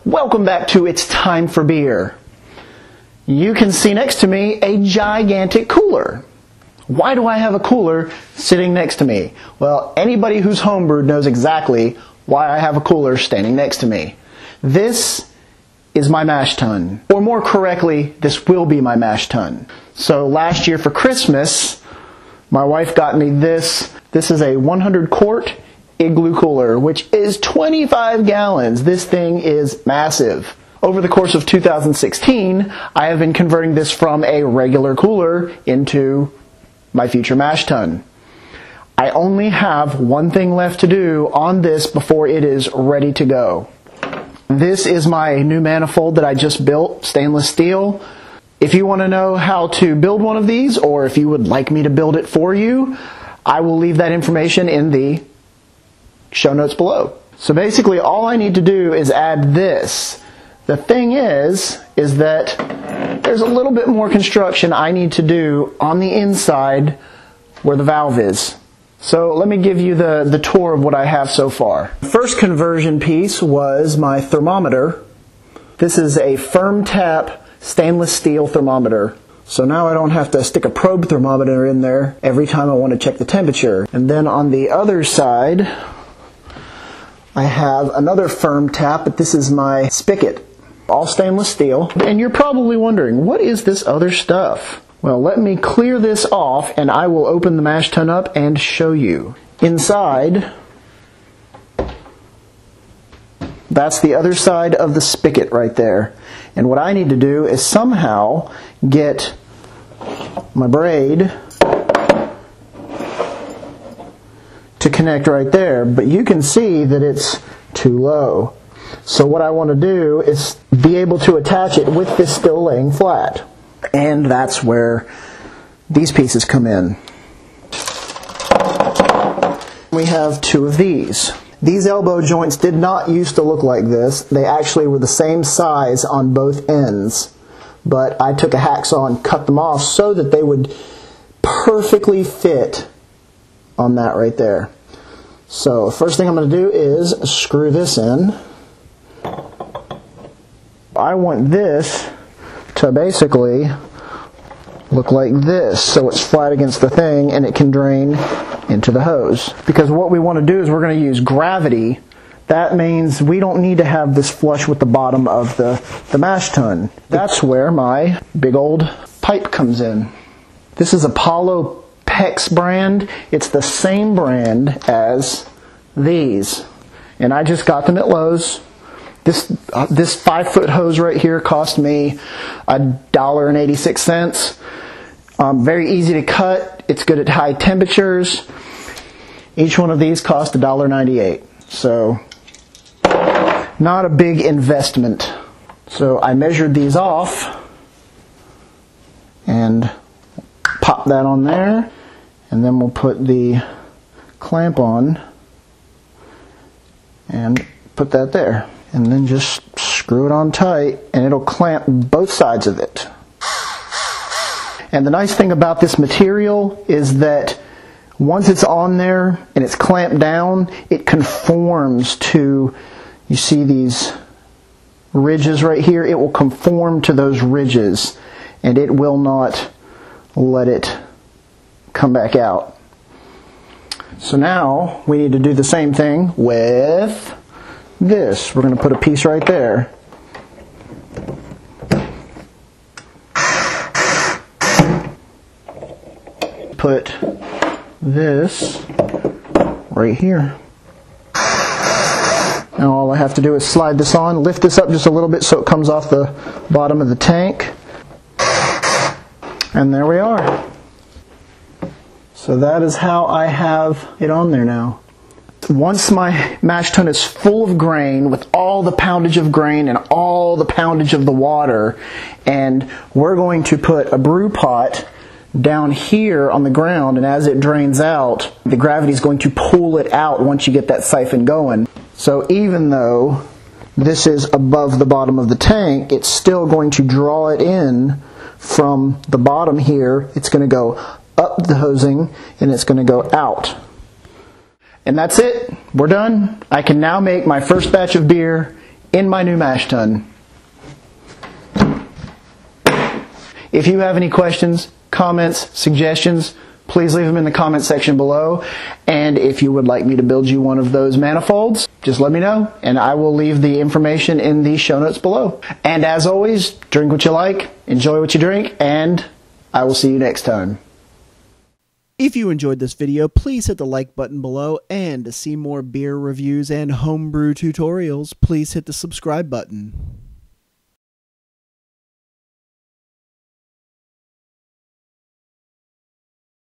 Welcome back to It's Time for Beer. You can see next to me a gigantic cooler. Why do I have a cooler sitting next to me? Well, anybody who's homebrewed knows exactly why I have a cooler standing next to me. This is my mash tun. Or more correctly, this will be my mash tun. So last year for Christmas, my wife got me this. This is a 100 quart Igloo cooler, which is 25 gallons. This thing is massive. Over the course of 2016, I have been converting this from a regular cooler into my future mash tun. I only have one thing left to do on this before it is ready to go. This is my new manifold that I just built, stainless steel. If you want to know how to build one of these, or if you would like me to build it for you, I will leave that information in the show notes below. So basically all I need to do is add this. The thing is that there's a little bit more construction I need to do on the inside where the valve is. So let me give you the tour of what I have so far. The first conversion piece was my thermometer. This is a firm tap stainless steel thermometer. So now I don't have to stick a probe thermometer in there every time I want to check the temperature. And then on the other side, I have another firm tap, but this is my spigot. All stainless steel. And you're probably wondering, what is this other stuff? Well, let me clear this off and I will open the mash tun up and show you. Inside, that's the other side of the spigot right there. And what I need to do is somehow get my braid to connect right there. But you can see that it's too low. So what I want to do is be able to attach it with this still laying flat. And that's where these pieces come in. We have two of these. These elbow joints did not used to look like this. They actually were the same size on both ends. But I took a hacksaw and cut them off so that they would perfectly fit on that right there. So the first thing I'm going to do is screw this in. I want this to basically look like this, so it's flat against the thing and it can drain into the hose. Because what we want to do is we're going to use gravity. That means we don't need to have this flush with the bottom of the mash tun. That's where my big old pipe comes in. This is Apollo PEX brand. It's the same brand as these. And I just got them at Lowe's. This 5-foot hose right here cost me $1.86. Very easy to cut. It's good at high temperatures. Each one of these cost $1.98. So not a big investment. So I measured these off and pop that on there, and then we'll put the clamp on and put that there. And then just screw it on tight and it'll clamp both sides of it. And the nice thing about this material is that once it's on there and it's clamped down, it conforms to, you see these ridges right here, it will conform to those ridges and it will not let it come back out. So now we need to do the same thing with this. We're going to put a piece right there. Put this right here. Now all I have to do is slide this on, lift this up just a little bit so it comes off the bottom of the tank. And there we are. So that is how I have it on there now. Once my mash tun is full of grain, with all the poundage of grain and all the poundage of the water, and we're going to put a brew pot down here on the ground, and as it drains out, the gravity is going to pull it out once you get that siphon going. So even though this is above the bottom of the tank, it's still going to draw it in from the bottom here. It's going to go up the hosing and it's going to go out. And that's it. We're done. I can now make my first batch of beer in my new mash tun. If you have any questions, comments, suggestions, please leave them in the comment section below. And if you would like me to build you one of those manifolds, just let me know, and I will leave the information in the show notes below. And as always, drink what you like, enjoy what you drink, and I will see you next time. If you enjoyed this video, please hit the like button below, and to see more beer reviews and homebrew tutorials, please hit the subscribe button.